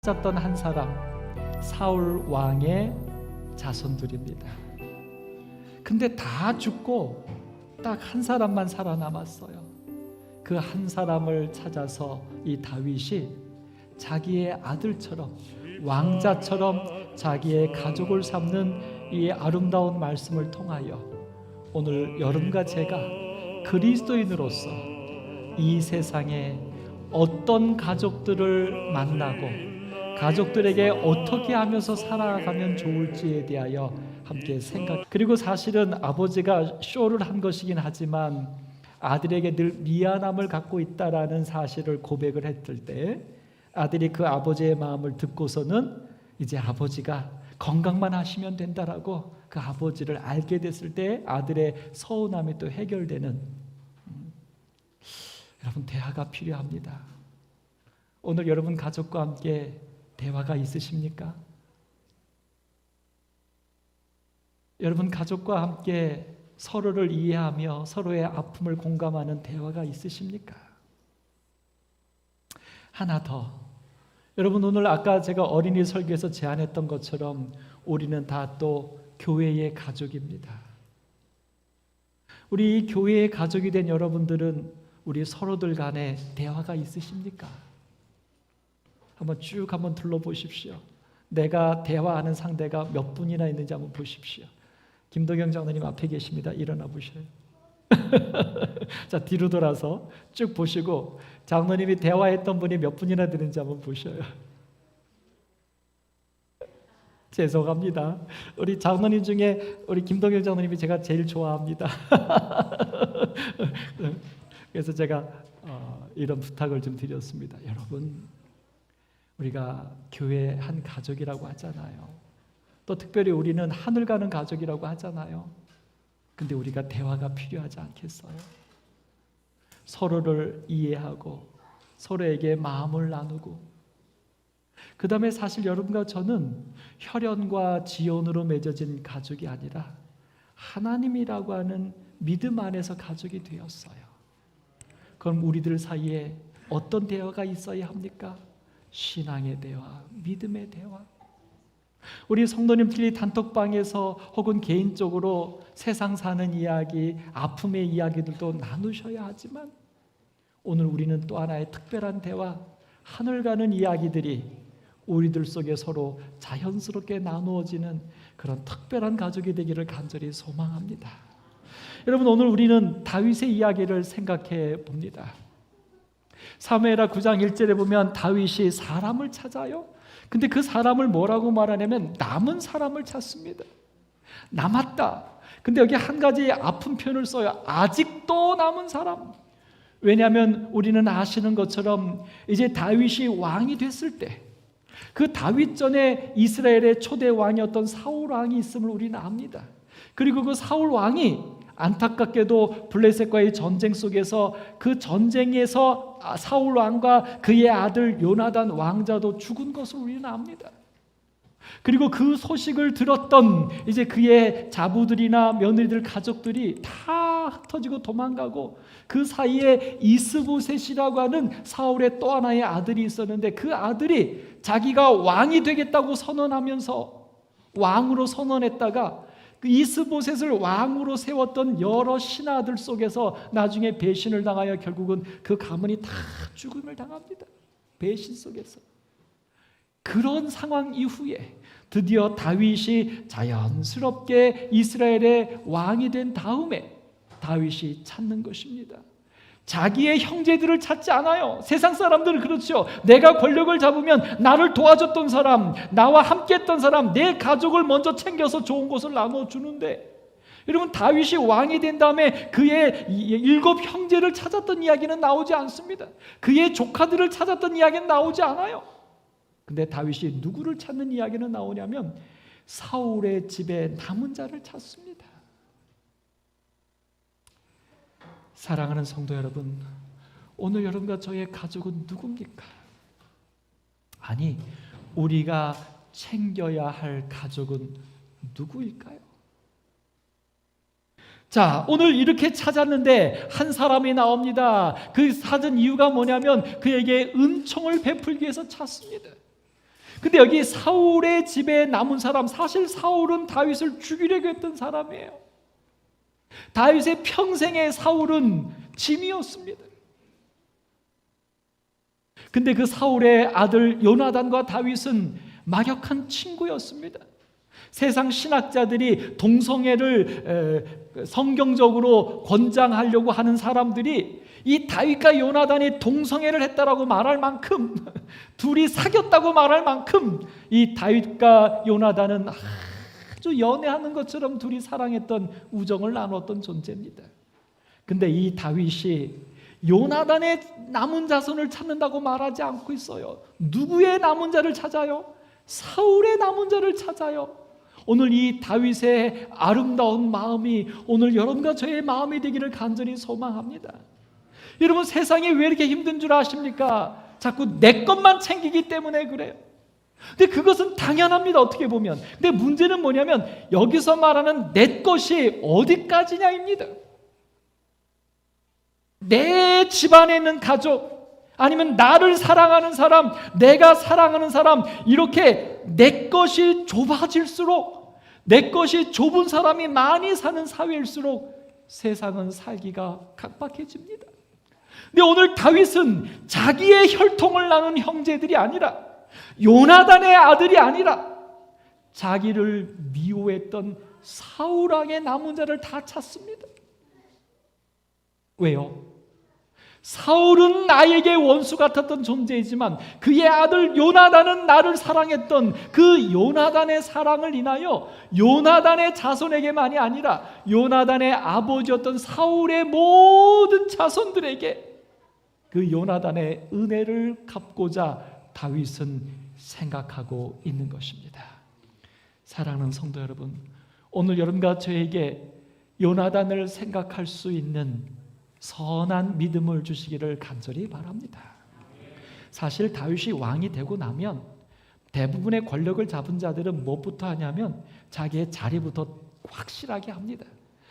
찾았던 한 사람, 사울 왕의 자손들입니다. 근데 다 죽고 딱 한 사람만 살아남았어요. 그 한 사람을 찾아서 이 다윗이 자기의 아들처럼, 왕자처럼 자기의 가족을 삼는 이 아름다운 말씀을 통하여 오늘 여러분과 제가 그리스도인으로서 이 세상에 어떤 가족들을 만나고 가족들에게 어떻게 하면서 살아가면 좋을지에 대하여 함께 생각. 그리고 사실은 아버지가 쇼를 한 것이긴 하지만 아들에게 늘 미안함을 갖고 있다라는 사실을 고백을 했을 때 아들이 그 아버지의 마음을 듣고서는 이제 아버지가 건강만 하시면 된다라고 그 아버지를 알게 됐을 때 아들의 서운함이 또 해결되는. 여러분, 대화가 필요합니다. 오늘 여러분 가족과 함께 대화가 있으십니까? 여러분 가족과 함께 서로를 이해하며 서로의 아픔을 공감하는 대화가 있으십니까? 하나 더, 여러분 오늘 아까 제가 어린이 설교에서 제안했던 것처럼 우리는 다 또 교회의 가족입니다. 우리 교회의 가족이 된 여러분들은 우리 서로들 간에 대화가 있으십니까? 한번 둘러보십시오. 내가 대화하는 상대가 몇 분이나 있는지 한번 보십시오. 김동영 장로님 앞에 계십니다. 일어나 보셔요. 자, 뒤로 돌아서 쭉 보시고 장로님이 대화했던 분이 몇 분이나 되는지 한번 보셔요. 죄송합니다. 우리 장로님 중에 우리 김동영 장로님이 제가 제일 좋아합니다. 그래서 제가 이런 부탁을 좀 드렸습니다. 여러분, 우리가 교회 한 가족이라고 하잖아요. 또 특별히 우리는 하늘 가는 가족이라고 하잖아요. 근데 우리가 대화가 필요하지 않겠어요? 서로를 이해하고 서로에게 마음을 나누고, 그 다음에 사실 여러분과 저는 혈연과 지연으로 맺어진 가족이 아니라 하나님이라고 하는 믿음 안에서 가족이 되었어요. 그럼 우리들 사이에 어떤 대화가 있어야 합니까? 신앙의 대화, 믿음의 대화. 우리 성도님들이 단톡방에서 혹은 개인적으로 세상 사는 이야기, 아픔의 이야기들도 나누셔야 하지만 오늘 우리는 또 하나의 특별한 대화, 하늘 가는 이야기들이 우리들 속에 서로 자연스럽게 나누어지는 그런 특별한 가족이 되기를 간절히 소망합니다. 여러분, 오늘 우리는 다윗의 이야기를 생각해 봅니다. 사무엘하 9장 1절에 보면 다윗이 사람을 찾아요. 근데 그 사람을 뭐라고 말하냐면 남은 사람을 찾습니다. 남았다. 근데 여기 한 가지 아픈 표현을 써요. 아직도 남은 사람. 왜냐하면 우리는 아시는 것처럼 이제 다윗이 왕이 됐을 때 그 다윗 전에 이스라엘의 초대 왕이었던 사울 왕이 있음을 우리는 압니다. 그리고 그 사울 왕이 안타깝게도 블레셋과의 전쟁 속에서 그 전쟁에서 사울 왕과 그의 아들 요나단 왕자도 죽은 것을 우리는 압니다. 그리고 그 소식을 들었던 이제 그의 자부들이나 며느리들 가족들이 다 흩어지고 도망가고, 그 사이에 이스보셋이라고 하는 사울의 또 하나의 아들이 있었는데 그 아들이 자기가 왕이 되겠다고 선언하면서 왕으로 선언했다가 그 이스보셋을 왕으로 세웠던 여러 신하들 속에서 나중에 배신을 당하여 결국은 그 가문이 다 죽음을 당합니다. 배신 속에서. 그런 상황 이후에 드디어 다윗이 자연스럽게 이스라엘의 왕이 된 다음에 다윗이 찾는 것입니다. 자기의 형제들을 찾지 않아요. 세상 사람들은 그렇죠. 내가 권력을 잡으면 나를 도와줬던 사람, 나와 함께했던 사람, 내 가족을 먼저 챙겨서 좋은 것을 나눠주는데, 여러분 다윗이 왕이 된 다음에 그의 7 형제를 찾았던 이야기는 나오지 않습니다. 그의 조카들을 찾았던 이야기는 나오지 않아요. 근데 다윗이 누구를 찾는 이야기는 나오냐면 사울의 집에 남은 자를 찾습니다. 사랑하는 성도 여러분, 오늘 여러분과 저의 가족은 누굽니까? 아니, 우리가 챙겨야 할 가족은 누구일까요? 자, 오늘 이렇게 찾았는데 한 사람이 나옵니다. 그 찾은 이유가 뭐냐면 그에게 은총을 베풀기 위해서 찾습니다. 근데 여기 사울의 집에 남은 사람, 사실 사울은 다윗을 죽이려고 했던 사람이에요. 다윗의 평생의 사울은 짐이었습니다. 근데 그 사울의 아들 요나단과 다윗은 막역한 친구였습니다. 세상 신학자들이 동성애를 성경적으로 권장하려고 하는 사람들이 이 다윗과 요나단이 동성애를 했다라고 말할 만큼, 둘이 사귀었다고 말할 만큼 이 다윗과 요나단은 아주 연애하는 것처럼 둘이 사랑했던, 우정을 나눴던 존재입니다. 근데 이 다윗이 요나단의 남은 자손을 찾는다고 말하지 않고 있어요. 누구의 남은 자를 찾아요? 사울의 남은 자를 찾아요. 오늘 이 다윗의 아름다운 마음이 오늘 여러분과 저의 마음이 되기를 간절히 소망합니다. 여러분, 세상이 왜 이렇게 힘든 줄 아십니까? 자꾸 내 것만 챙기기 때문에 그래요. 근데 그것은 당연합니다, 어떻게 보면. 근데 문제는 뭐냐면 여기서 말하는 내 것이 어디까지냐입니다. 내 집안에 있는 가족, 아니면 나를 사랑하는 사람, 내가 사랑하는 사람, 이렇게 내 것이 좁아질수록, 내 것이 좁은 사람이 많이 사는 사회일수록 세상은 살기가 각박해집니다. 근데 오늘 다윗은 자기의 혈통을 나눈 형제들이 아니라, 요나단의 아들이 아니라 자기를 미워했던 사울 왕의 남은 자를 다 찾습니다. 왜요? 사울은 나에게 원수 같았던 존재이지만 그의 아들 요나단은 나를 사랑했던 그 요나단의 사랑을 인하여 요나단의 자손에게만이 아니라 요나단의 아버지였던 사울의 모든 자손들에게 그 요나단의 은혜를 갚고자 다윗은 생각하고 있는 것입니다. 사랑하는 성도 여러분, 오늘 여러분과 저에게 요나단을 생각할 수 있는 선한 믿음을 주시기를 간절히 바랍니다. 사실 다윗이 왕이 되고 나면 대부분의 권력을 잡은 자들은 무엇부터 하냐면 자기의 자리부터 확실하게 합니다.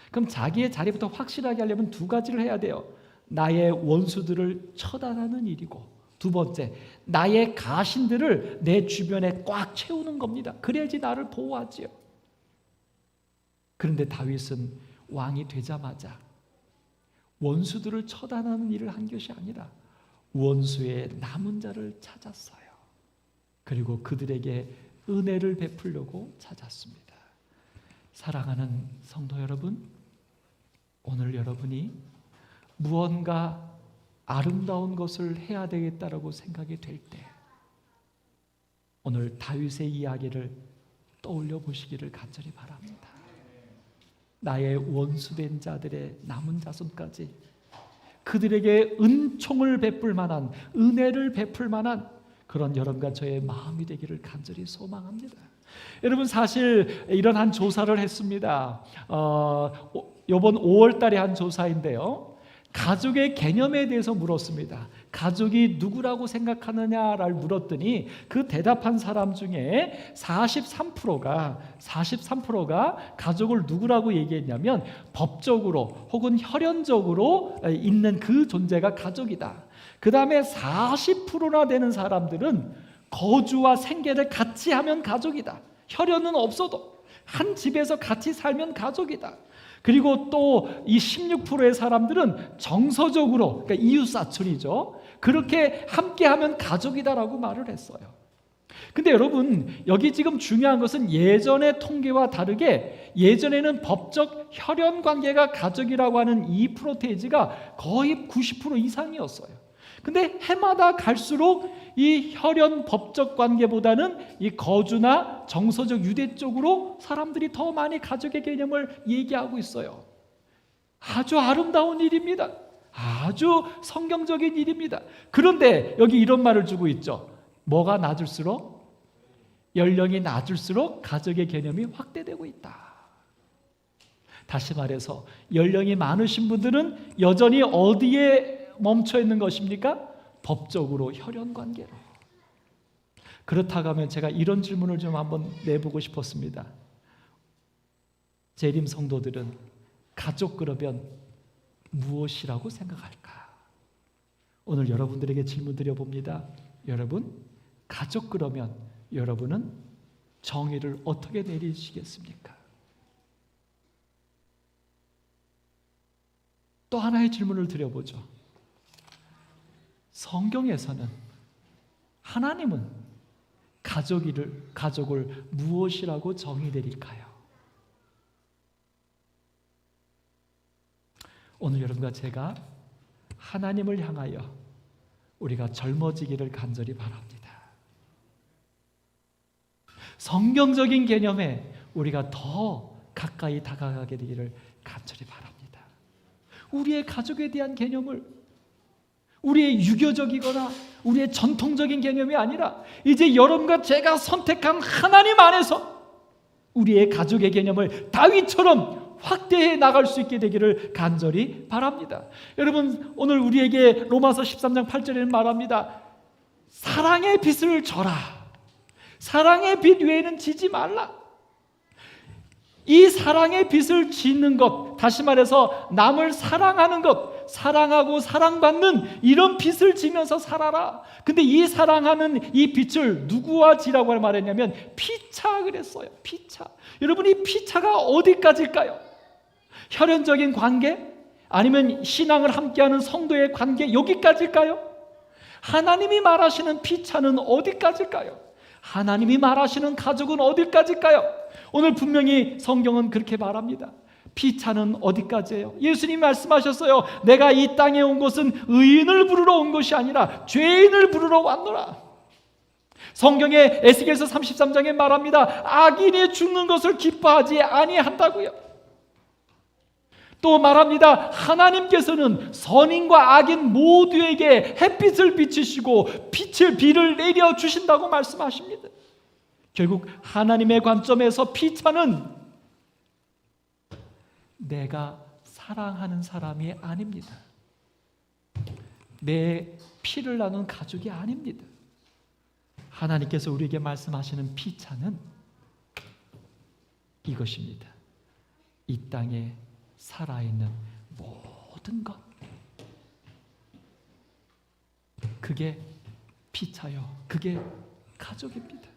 그럼 자기의 자리부터 확실하게 하려면 두 가지를 해야 돼요. 나의 원수들을 처단하는 일이고, 두 번째, 나의 가신들을 내 주변에 꽉 채우는 겁니다. 그래야지 나를 보호하지요. 그런데 다윗은 왕이 되자마자 원수들을 처단하는 일을 한 것이 아니라 원수의 남은 자를 찾았어요. 그리고 그들에게 은혜를 베풀려고 찾았습니다. 사랑하는 성도 여러분, 오늘 여러분이 무언가 아름다운 것을 해야 되겠다라고 생각이 될 때 오늘 다윗의 이야기를 떠올려 보시기를 간절히 바랍니다. 나의 원수된 자들의 남은 자손까지 그들에게 은총을 베풀 만한, 은혜를 베풀 만한 그런 여러분과 저의 마음이 되기를 간절히 소망합니다. 여러분, 사실 이런 한 조사를 했습니다. 이번 5월 달에 한 조사인데요, 가족의 개념에 대해서 물었습니다. 가족이 누구라고 생각하느냐를 물었더니 그 대답한 사람 중에 43%가 가족을 누구라고 얘기했냐면 법적으로 혹은 혈연적으로 있는 그 존재가 가족이다. 그 다음에 40%나 되는 사람들은 거주와 생계를 같이 하면 가족이다. 혈연은 없어도 한 집에서 같이 살면 가족이다. 그리고 또 이 16%의 사람들은 정서적으로, 그러니까 이웃사촌이죠, 그렇게 함께하면 가족이다라고 말을 했어요. 근데 여러분, 여기 지금 중요한 것은 예전의 통계와 다르게 예전에는 법적 혈연 관계가 가족이라고 하는 이 프로테이지가 거의 90% 이상이었어요. 근데 해마다 갈수록 이 혈연 법적 관계보다는 이 거주나 정서적 유대 쪽으로 사람들이 더 많이 가족의 개념을 얘기하고 있어요. 아주 아름다운 일입니다. 아주 성경적인 일입니다. 그런데 여기 이런 말을 주고 있죠. 뭐가 낮을수록, 연령이 낮을수록 가족의 개념이 확대되고 있다. 다시 말해서 연령이 많으신 분들은 여전히 어디에 멈춰 있는 것입니까? 법적으로 혈연 관계로. 그렇다고 하면 제가 이런 질문을 좀 한번 내보고 싶었습니다. 재림 성도들은 가족 그러면 무엇이라고 생각할까? 오늘 여러분들에게 질문 드려봅니다. 여러분, 가족 그러면 여러분은 정의를 어떻게 내리시겠습니까? 또 하나의 질문을 드려보죠. 성경에서는 하나님은 가족을 무엇이라고 정의 내릴까요? 오늘 여러분과 제가 하나님을 향하여 우리가 젊어지기를 간절히 바랍니다. 성경적인 개념에 우리가 더 가까이 다가가게 되기를 간절히 바랍니다. 우리의 가족에 대한 개념을 우리의 유교적이거나 우리의 전통적인 개념이 아니라 이제 여러분과 제가 선택한 하나님 안에서 우리의 가족의 개념을 다윗처럼 확대해 나갈 수 있게 되기를 간절히 바랍니다. 여러분, 오늘 우리에게 로마서 13장 8절에는 말합니다. 사랑의 빛을 져라. 사랑의 빛 외에는 지지 말라. 이 사랑의 빛을 짓는 것, 다시 말해서 남을 사랑하는 것, 사랑하고 사랑받는 이런 빛을 지면서 살아라. 근데 이 사랑하는 이 빛을 누구와 지라고 말했냐면 피차 그랬어요. 피차. 여러분, 이 피차가 어디까지일까요? 혈연적인 관계? 아니면 신앙을 함께하는 성도의 관계? 여기까지일까요? 하나님이 말하시는 피차는 어디까지일까요? 하나님이 말하시는 가족은 어디까지일까요? 오늘 분명히 성경은 그렇게 말합니다. 피차는 어디까지예요? 예수님이 말씀하셨어요. 내가 이 땅에 온 것은 의인을 부르러 온 것이 아니라 죄인을 부르러 왔노라. 성경에 에스겔서 33장에 말합니다. 악인이 죽는 것을 기뻐하지 아니한다고요. 또 말합니다. 하나님께서는 선인과 악인 모두에게 햇빛을 비치시고 비를 내려주신다고 말씀하십니다. 결국 하나님의 관점에서 피차는 내가 사랑하는 사람이 아닙니다. 내 피를 나눈 가족이 아닙니다. 하나님께서 우리에게 말씀하시는 피차는 이것입니다. 이 땅에 살아있는 모든 것, 그게 피차요, 그게 가족입니다.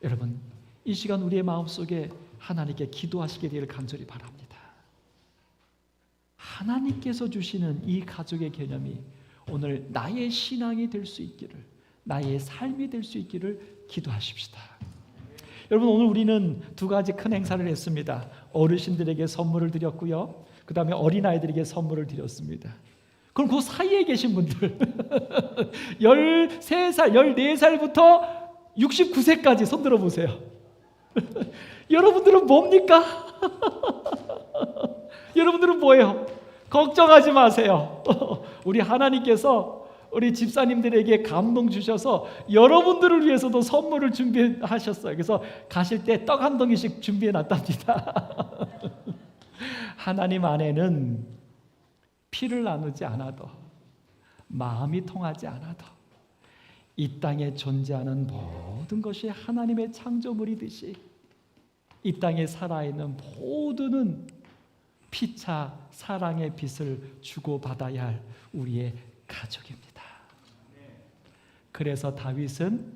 여러분, 이 시간 우리의 마음속에 하나님께 기도하시게 되기를 간절히 바랍니다. 하나님께서 주시는 이 가족의 개념이 오늘 나의 신앙이 될 수 있기를, 나의 삶이 될 수 있기를 기도하십시다. 여러분, 오늘 우리는 두 가지 큰 행사를 했습니다. 어르신들에게 선물을 드렸고요, 그 다음에 어린아이들에게 선물을 드렸습니다. 그럼 그 사이에 계신 분들 13살, 14살부터 69세까지 손 들어보세요. 여러분들은 뭡니까? 여러분들은 뭐예요? 걱정하지 마세요. 우리 하나님께서 우리 집사님들에게 감동 주셔서 여러분들을 위해서도 선물을 준비하셨어요. 그래서 가실 때 떡 한 덩이씩 준비해 놨답니다. 하나님 안에는 피를 나누지 않아도, 마음이 통하지 않아도 이 땅에 존재하는 모든 것이 하나님의 창조물이듯이 이 땅에 살아있는 모두는 피차 사랑의 빛을 주고받아야 할 우리의 가족입니다. 그래서 다윗은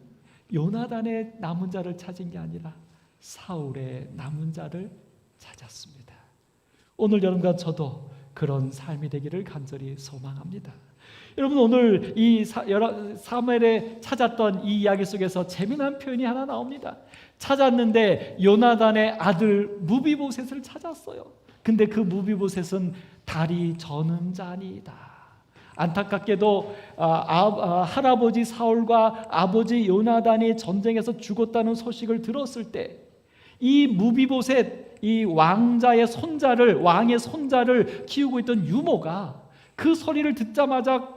요나단의 남은 자를 찾은 게 아니라 사울의 남은 자를 찾았습니다. 오늘 여러분과 저도 그런 삶이 되기를 간절히 소망합니다. 여러분, 오늘 이 사무엘에 찾았던 이 이야기 속에서 재미난 표현이 하나 나옵니다. 찾았는데 요나단의 아들 무비보셋을 찾았어요. 근데 그 무비보셋은 다리 저는 자니이다. 안타깝게도 할아버지 사울과 아버지 요나단이 전쟁에서 죽었다는 소식을 들었을 때 이 무비보셋, 이 왕의 손자를 키우고 있던 유모가 그 소리를 듣자마자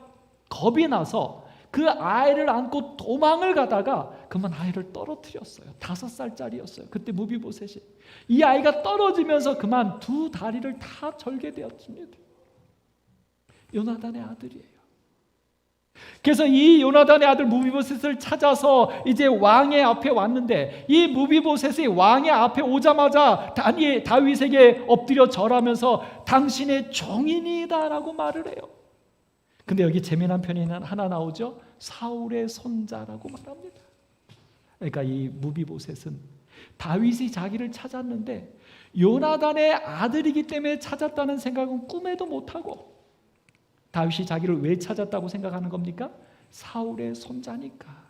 겁이 나서 그 아이를 안고 도망을 가다가 그만 아이를 떨어뜨렸어요. 5살짜리였어요. 그때 무비보셋이. 이 아이가 떨어지면서 그만 두 다리를 다 절게 되었습니다. 요나단의 아들이에요. 그래서 이 요나단의 아들 무비보셋을 찾아서 이제 왕의 앞에 왔는데, 이 무비보셋이 왕의 앞에 오자마자 다윗에게 엎드려 절하면서 당신의 종인이다라고 말을 해요. 근데 여기 재미난 편이 하나 나오죠. 사울의 손자라고 말합니다. 그러니까 이 무비보셋은 다윗이 자기를 찾았는데 요나단의 아들이기 때문에 찾았다는 생각은 꿈에도 못하고, 다윗이 자기를 왜 찾았다고 생각하는 겁니까? 사울의 손자니까.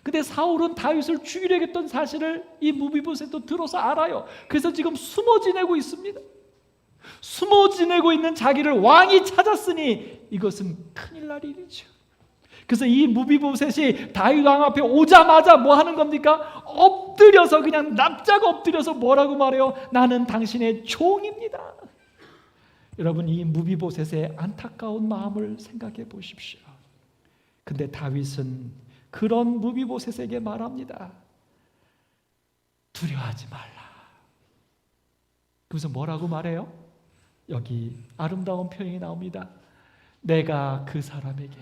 근데 사울은 다윗을 죽이려고 했던 사실을 이 무비보셋도 들어서 알아요. 그래서 지금 숨어 지내고 있습니다. 숨어 지내고 있는 자기를 왕이 찾았으니 이것은 큰일 날 일이죠. 그래서 이 무비보셋이 다윗 왕 앞에 오자마자 뭐 하는 겁니까? 엎드려서, 그냥 납작 엎드려서 뭐라고 말해요? 나는 당신의 종입니다. 여러분, 이 무비보셋의 안타까운 마음을 생각해 보십시오. 근데 다윗은 그런 무비보셋에게 말합니다. 두려워하지 말라. 그래서 뭐라고 말해요? 여기 아름다운 표현이 나옵니다. 내가 그 사람에게,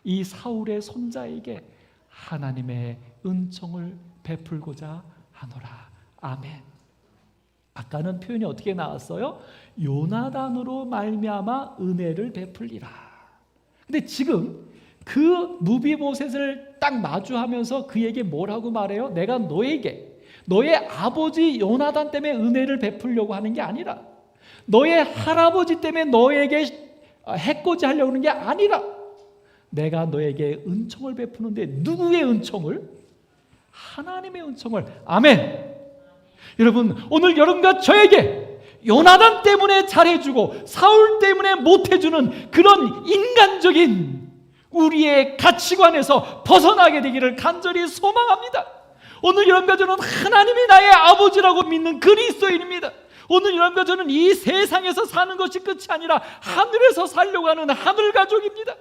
이 사울의 손자에게 하나님의 은총을 베풀고자 하노라. 아멘. 아까는 표현이 어떻게 나왔어요? 요나단으로 말미암아 은혜를 베풀리라. 근데 지금 그 무비보셋을 딱 마주하면서 그에게 뭐라고 말해요? 내가 너에게, 너의 아버지 요나단 때문에 은혜를 베풀려고 하는 게 아니라, 너의 할아버지 때문에 너에게 해코지 하려고 하는 게 아니라, 내가 너에게 은총을 베푸는데, 누구의 은총을? 하나님의 은총을. 아멘. 여러분, 오늘 여러분과 저에게 요나단 때문에 잘해주고 사울 때문에 못해주는 그런 인간적인 우리의 가치관에서 벗어나게 되기를 간절히 소망합니다. 오늘 여러분과 저는 하나님이 나의 아버지라고 믿는 그리스도인입니다. 오늘 여러분과 저는 이 세상에서 사는 것이 끝이 아니라 하늘에서 살려고 하는 하늘 가족입니다.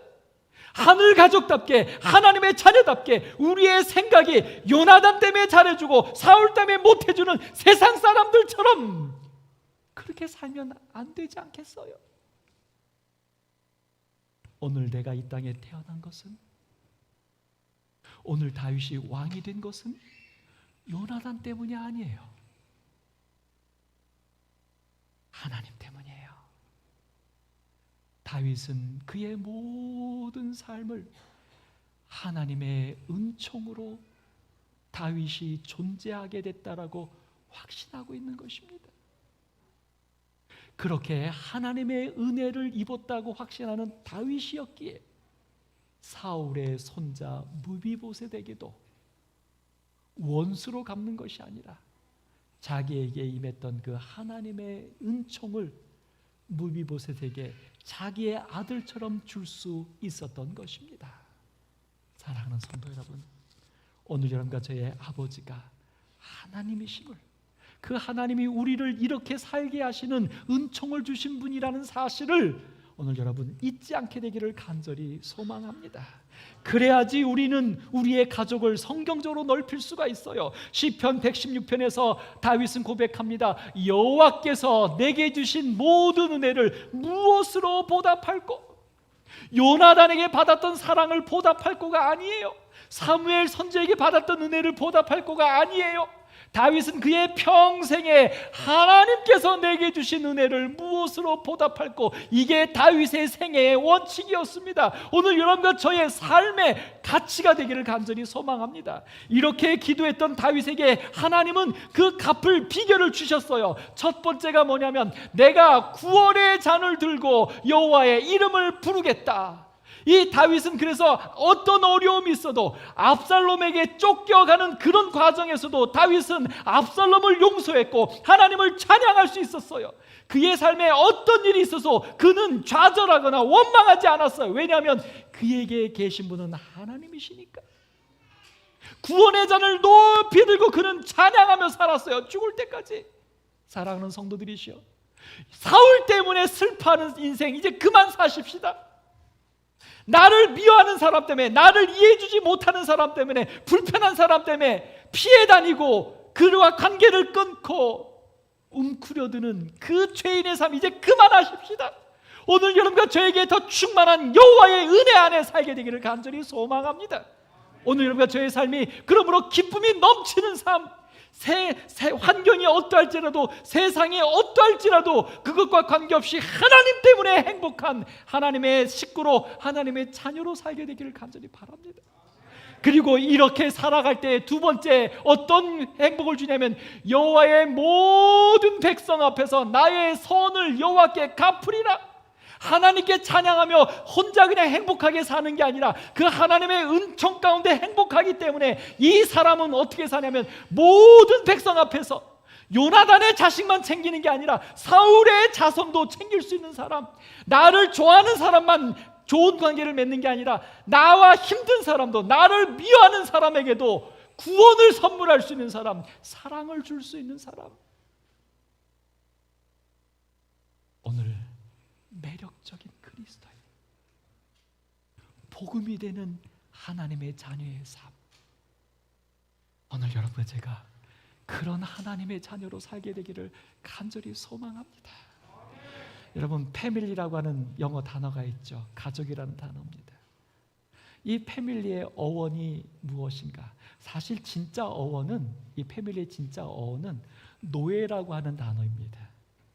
하늘 가족답게, 하나님의 자녀답게 우리의 생각이 요나단 때문에 잘해주고 사울 때문에 못해주는 세상 사람들처럼 그렇게 살면 안 되지 않겠어요? 오늘 내가 이 땅에 태어난 것은, 오늘 다윗이 왕이 된 것은 요나단 때문이 아니에요. 하나님 때문이에요. 다윗은 그의 모든 삶을 하나님의 은총으로 다윗이 존재하게 됐다라고 확신하고 있는 것입니다. 그렇게 하나님의 은혜를 입었다고 확신하는 다윗이었기에 사울의 손자 무비보셋에게도 원수로 갚는 것이 아니라 자기에게 임했던 그 하나님의 은총을 무비보셋에게 자기의 아들처럼 줄 수 있었던 것입니다. 사랑하는 성도 여러분, 오늘 여러분과 저의 아버지가 하나님이심을, 그 하나님이 우리를 이렇게 살게 하시는 은총을 주신 분이라는 사실을 오늘 여러분 잊지 않게 되기를 간절히 소망합니다. 그래야지 우리는 우리의 가족을 성경적으로 넓힐 수가 있어요. 시편 116편에서 다윗은 고백합니다. 여호와께서 내게 주신 모든 은혜를 무엇으로 보답할꼬? 요나단에게 받았던 사랑을 보답할 거가 아니에요. 사무엘 선지자에게 받았던 은혜를 보답할 거가 아니에요. 다윗은 그의 평생에 하나님께서 내게 주신 은혜를 무엇으로 보답할꼬? 이게 다윗의 생애의 원칙이었습니다. 오늘 여러분과 저의 삶의 가치가 되기를 간절히 소망합니다. 이렇게 기도했던 다윗에게 하나님은 그 갚을 비결을 주셨어요. 첫 번째가 뭐냐면, 내가 구원의 잔을 들고 여호와의 이름을 부르겠다. 이 다윗은 그래서 어떤 어려움이 있어도, 압살롬에게 쫓겨가는 그런 과정에서도 다윗은 압살롬을 용서했고 하나님을 찬양할 수 있었어요. 그의 삶에 어떤 일이 있어서 그는 좌절하거나 원망하지 않았어요. 왜냐하면 그에게 계신 분은 하나님이시니까. 구원의 잔을 높이 들고 그는 찬양하며 살았어요. 죽을 때까지. 사랑하는 성도들이시여, 사울 때문에 슬퍼하는 인생 이제 그만 사십시다. 나를 미워하는 사람 때문에, 나를 이해해주지 못하는 사람 때문에, 불편한 사람 때문에 피해 다니고 그와 관계를 끊고 웅크려드는 그 죄인의 삶 이제 그만하십시다. 오늘 여러분과 저에게 더 충만한 여호와의 은혜 안에 살게 되기를 간절히 소망합니다. 오늘 여러분과 저의 삶이 그러므로 기쁨이 넘치는 삶, 새 환경이 어떠할지라도, 세상이 어떠할지라도 그것과 관계없이 하나님 때문에 행복한 하나님의 식구로, 하나님의 자녀로 살게 되기를 간절히 바랍니다. 그리고 이렇게 살아갈 때 두 번째 어떤 행복을 주냐면 여호와의 모든 백성 앞에서 나의 선을 여호와께 갚으리라. 하나님께 찬양하며 혼자 그냥 행복하게 사는 게 아니라 그 하나님의 은총 가운데 행복하기 때문에 이 사람은 어떻게 사냐면 모든 백성 앞에서 요나단의 자식만 챙기는 게 아니라 사울의 자손도 챙길 수 있는 사람, 나를 좋아하는 사람만 좋은 관계를 맺는 게 아니라 나와 힘든 사람도, 나를 미워하는 사람에게도 구원을 선물할 수 있는 사람, 사랑을 줄 수 있는 사람. 오늘 매력적인 그리스도인, 복음이 되는 하나님의 자녀의 삶. 오늘 여러분 제가 그런 하나님의 자녀로 살게 되기를 간절히 소망합니다. 여러분, 패밀리라고 하는 영어 단어가 있죠. 가족이라는 단어입니다. 이 패밀리의 어원이 무엇인가? 사실 진짜 어원은, 이 패밀리의 진짜 어원은 노예라고 하는 단어입니다.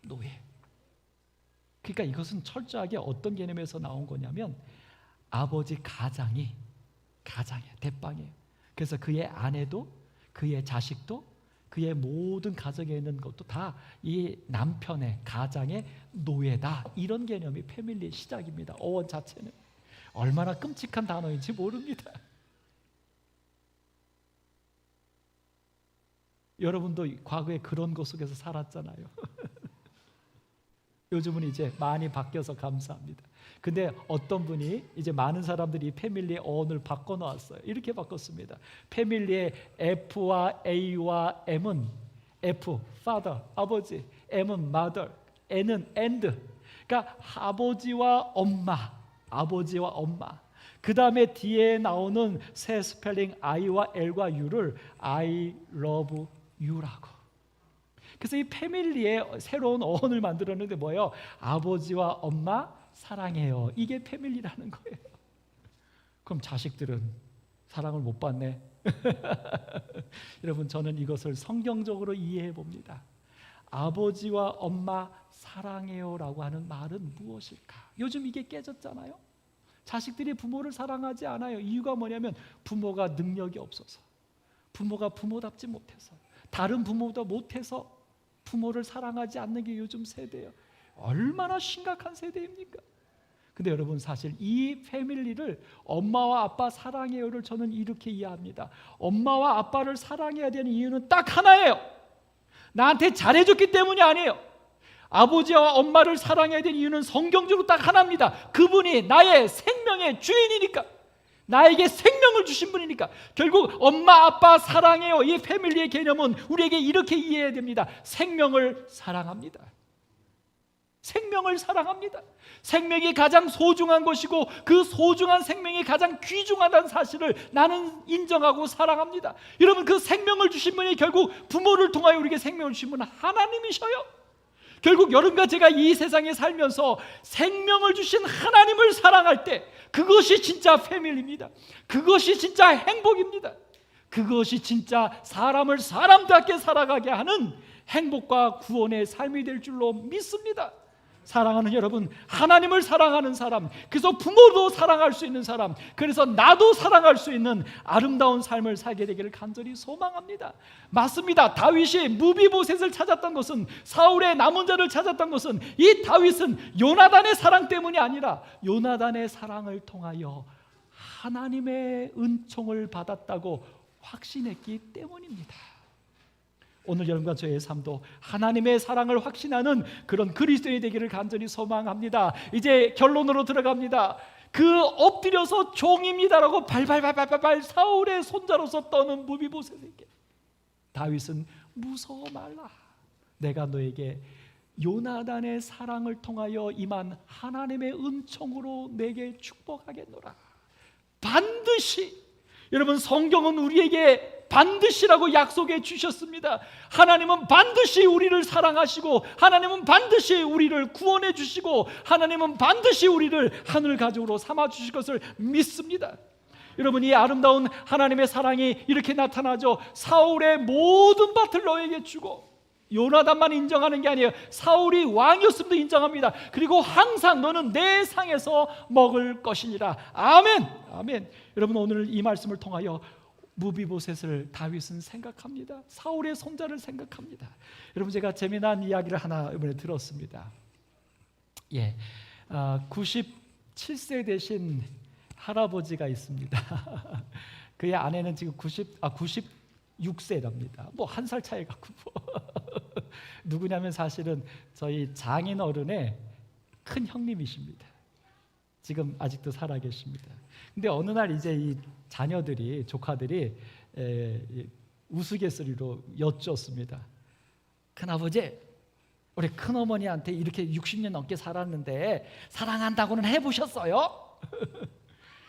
노예. 그러니까 이것은 철저하게 어떤 개념에서 나온 거냐면 아버지 가장이에요. 대빵이에요. 그래서 그의 아내도, 그의 자식도, 그의 모든 가정에 있는 것도 다 이 남편의 가장의 노예다. 이런 개념이 패밀리의 시작입니다. 어원 자체는 얼마나 끔찍한 단어인지 모릅니다. 여러분도 과거에 그런 것 속에서 살았잖아요. 요즘은 이제 많이 바뀌어서 감사합니다. 근데 어떤 분이 이제 많은 사람들이 패밀리의 어원을 바꿔놓았어요. 이렇게 바꿨습니다. 패밀리의 F와 A와 M은 F, father, 아버지, M은 mother, N은 and. 그러니까 아버지와 엄마, 아버지와 엄마. 그 다음에 뒤에 나오는 새 스펠링 I와 L과 U를 I love you라고. 그래서 이 패밀리의 새로운 어원을 만들었는데 뭐예요? 아버지와 엄마 사랑해요. 이게 패밀리라는 거예요. 그럼 자식들은 사랑을 못 받네. 여러분, 저는 이것을 성경적으로 이해해 봅니다. 아버지와 엄마 사랑해요라고 하는 말은 무엇일까? 요즘 이게 깨졌잖아요. 자식들이 부모를 사랑하지 않아요. 이유가 뭐냐면 부모가 능력이 없어서, 부모가 부모답지 못해서, 다른 부모보다 못해서 부모를 사랑하지 않는 게 요즘 세대예요. 얼마나 심각한 세대입니까? 근데 여러분, 사실 이 패밀리를 엄마와 아빠 사랑해요를 저는 이렇게 이해합니다. 엄마와 아빠를 사랑해야 되는 이유는 딱 하나예요. 나한테 잘해줬기 때문이 아니에요. 아버지와 엄마를 사랑해야 되는 이유는 성경적으로 딱 하나입니다. 그분이 나의 생명의 주인이니까, 나에게 생명을 주신 분이니까. 결국 엄마 아빠 사랑해요, 이 패밀리의 개념은 우리에게 이렇게 이해해야 됩니다. 생명을 사랑합니다. 생명을 사랑합니다. 생명이 가장 소중한 것이고 그 소중한 생명이 가장 귀중하다는 사실을 나는 인정하고 사랑합니다. 여러분, 그 생명을 주신 분이 결국 부모를 통하여 우리에게 생명을 주신 분은 하나님이셔요. 결국 여러분과 제가 이 세상에 살면서 생명을 주신 하나님을 사랑할 때 그것이 진짜 패밀리입니다. 그것이 진짜 행복입니다. 그것이 진짜 사람을 사람답게 살아가게 하는 행복과 구원의 삶이 될 줄로 믿습니다. 사랑하는 여러분, 하나님을 사랑하는 사람, 그래서 부모도 사랑할 수 있는 사람, 그래서 나도 사랑할 수 있는 아름다운 삶을 살게 되기를 간절히 소망합니다. 맞습니다. 다윗이 무비보셋을 찾았던 것은, 사울의 남은 자를 찾았던 것은, 이 다윗은 요나단의 사랑 때문이 아니라 요나단의 사랑을 통하여 하나님의 은총을 받았다고 확신했기 때문입니다. 오늘 여러분과 저의 삶도 하나님의 사랑을 확신하는 그런 그리스도인이 되기를 간절히 소망합니다. 이제 결론으로 들어갑니다. 그 엎드려서 종입니다라고 발발발발발 사울의 손자로서 떠는 무비보셋에게 다윗은 무서워 말라. 내가 너에게 요나단의 사랑을 통하여 임한 하나님의 은총으로 내게 축복하겠노라. 반드시, 여러분, 성경은 우리에게 반드시라고 약속해 주셨습니다. 하나님은 반드시 우리를 사랑하시고, 하나님은 반드시 우리를 구원해 주시고, 하나님은 반드시 우리를 하늘 가족으로 삼아 주실 것을 믿습니다. 여러분, 이 아름다운 하나님의 사랑이 이렇게 나타나죠. 사울의 모든 밭을 너에게 주고, 요나단만 인정하는 게 아니에요. 사울이 왕이었음도 인정합니다. 그리고 항상 너는 내 상에서 먹을 것이니라. 아멘. 아멘. 여러분, 오늘 이 말씀을 통하여 무비보셋을 다윗은 생각합니다. 사울의 손자를 생각합니다. 여러분, 제가 재미난 이야기를 하나 이번에 들었습니다. 97세 되신 할아버지가 있습니다. 그의 아내는 지금 96세랍니다. 뭐 한 살 차이 갖고 누구냐면 사실은 저희 장인 어른의 큰 형님이십니다. 지금 아직도 살아 계십니다. 근데 어느 날 이제 이 자녀들이, 조카들이 우스갯소리로 여쭈었습니다. 큰아버지, 우리 큰어머니한테 이렇게 60년 넘게 살았는데 사랑한다고는 해보셨어요?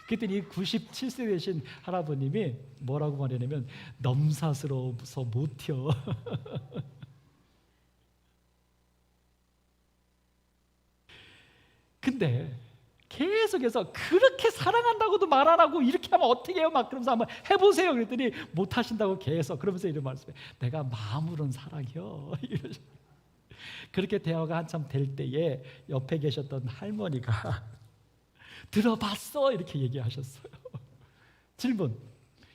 그랬더니 97세 되신 할아버님이 뭐라고 말하냐면 넘사스러워서 못혀. 근데 계속해서 그렇게 사랑한다고도 말 안 하고 이렇게 하면 어떻게 해요? 막 그러면서 한번 해보세요. 그랬더니 못 하신다고 계속 그러면서 이런 말씀해. 내가 마음으로는 사랑해요. 그렇게 대화가 한참 될 때에 옆에 계셨던 할머니가 들어봤어? 이렇게 얘기하셨어요. 질문,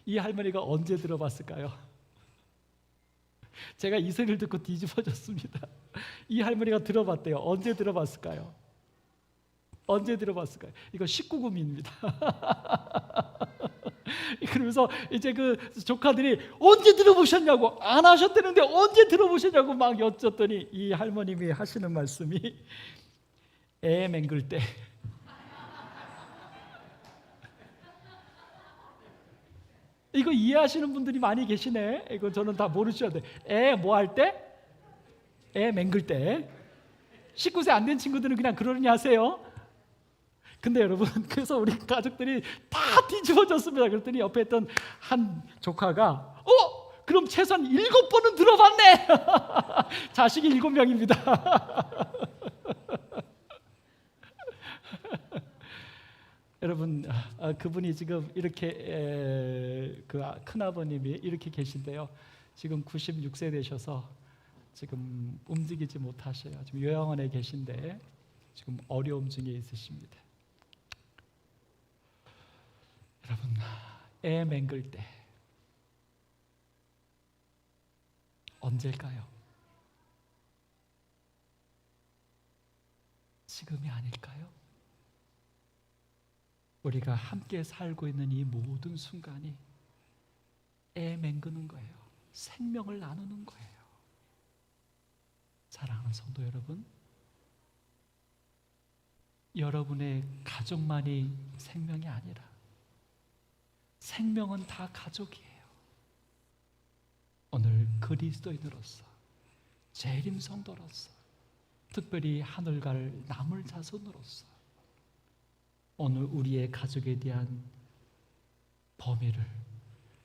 이 할머니가 언제 들어봤을까요? 제가 이 소리를 듣고 뒤집어졌습니다. 이 할머니가 들어봤대요. 언제 들어봤을까요? 언제 들어봤을까요? 이거 19금입니다. 그러면서 이제 그 조카들이 언제 들어보셨냐고, 안 하셨다는데 언제 들어보셨냐고 막 여쭸더니 이 할머님이 하시는 말씀이 애 맹글 때. 이거 이해하시는 분들이 많이 계시네. 이거 저는 다 모르셔야 돼. 애 뭐 할 때? 애 맹글 때. 19세 안 된 친구들은 그냥 그러느니 하세요. 근데 여러분, 그래서 우리 가족들이 다 뒤집어졌습니다. 그랬더니 옆에 있던 한 조카가 그럼 최소한 7번은 들어봤네. 자식이 7명입니다. 여러분, 그분이 지금 이렇게 그 큰아버님이 이렇게 계신데요. 지금 96세 되셔서 지금 움직이지 못하셔요. 지금 요양원에 계신데 지금 어려움 중에 있으십니다. 여러분, 애 맹글 때 언제일까요? 지금이 아닐까요? 우리가 함께 살고 있는 이 모든 순간이 애 맹그는 거예요. 생명을 나누는 거예요. 사랑하는 성도 여러분, 여러분의 가족만이 생명이 아니라 생명은 다 가족이에요. 오늘 그리스도인으로서, 재림 성도로서, 특별히 하늘 갈 남을 자손으로서 오늘 우리의 가족에 대한 범위를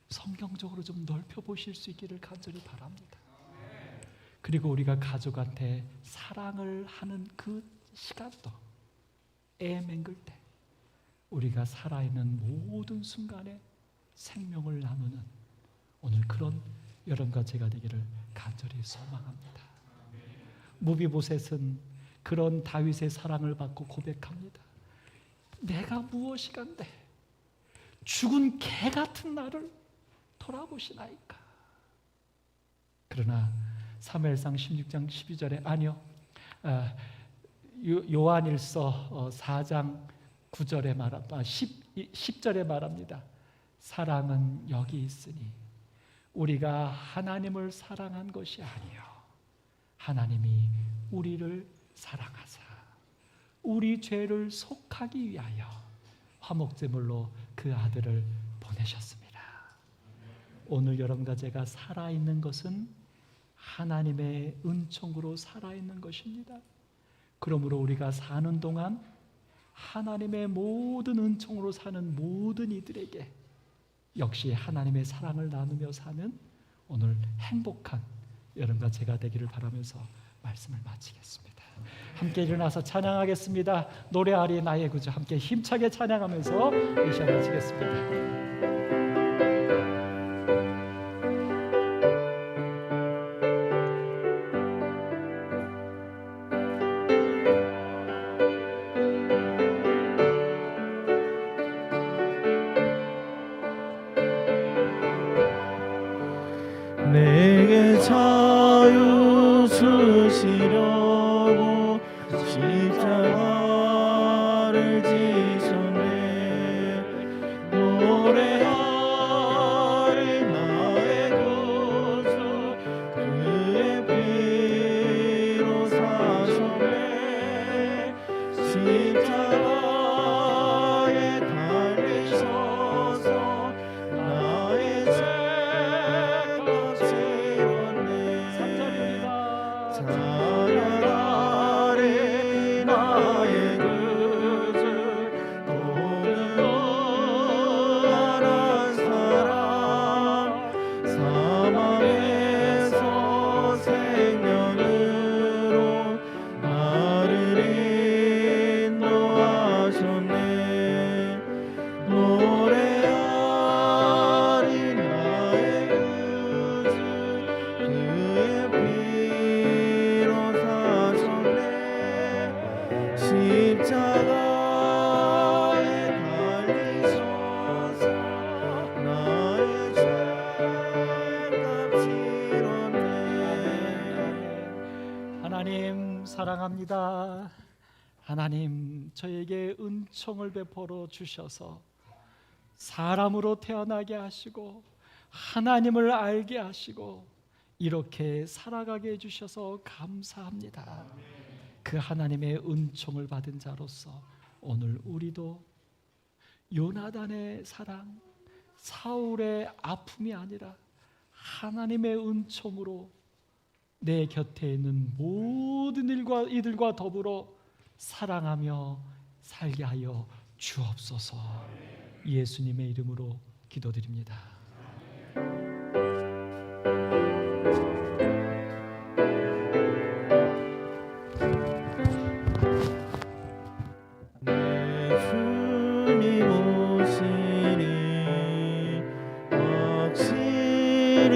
성경적으로 좀 넓혀 보실 수 있기를 간절히 바랍니다. 그리고 우리가 가족한테 사랑을 하는 그 시간도 애 맹글 때 우리가 살아있는 모든 순간에 생명을 나누는 오늘 그런 여러분과 제가 되기를 간절히 소망합니다. 무비보셋은 그런 다윗의 사랑을 받고 고백합니다. 내가 무엇이간데 죽은 개 같은 나를 돌아보시나이까. 그러나 사무엘상 16장 12절에 아니요, 요한일서 4장 9절에 10절에 말합니다. 사랑은 여기 있으니 우리가 하나님을 사랑한 것이 아니요 하나님이 우리를 사랑하사 우리 죄를 속하기 위하여 화목제물로 그 아들을 보내셨습니다. 오늘 여러분과 제가 살아있는 것은 하나님의 은총으로 살아있는 것입니다. 그러므로 우리가 사는 동안 하나님의 모든 은총으로 사는 모든 이들에게 역시 하나님의 사랑을 나누며 사는 오늘 행복한 여러분과 제가 되기를 바라면서 말씀을 마치겠습니다. 함께 일어나서 찬양하겠습니다. 노래하리 나의 구주, 함께 힘차게 찬양하면서 이 시간 마치겠습니다. 내게 자유 주시려고 십자가를 지셨네. 노래하리 나의 구주 그의 피로 사셨네. 십자가에 달리셔서 나의 죄값 치렀네. 찬양하리 나의 구주 도는 무한한 사랑 사망에서 생명으로 나를 인도하셨네. 노래하리 나의 구주 그의 피로 사셨네. 십자가에 달리셔서 나의 죄값 치렀네. 하나님 사랑합니다. 하나님 저에게 은총을 베풀어 주셔서 사람으로 태어나게 하시고 하나님을 알게 하시고 이렇게 살아가게 해주셔서 감사합니다. 그 하나님의 은총을 받은 자로서 오늘 우리도 요나단의 사랑, 사울의 아픔이 아니라 하나님의 은총으로 내 곁에 있는 모든 이들과 더불어 사랑하며 살게 하여 주옵소서. 예수님의 이름으로 기도드립니다. 내 주님 오시니 확실히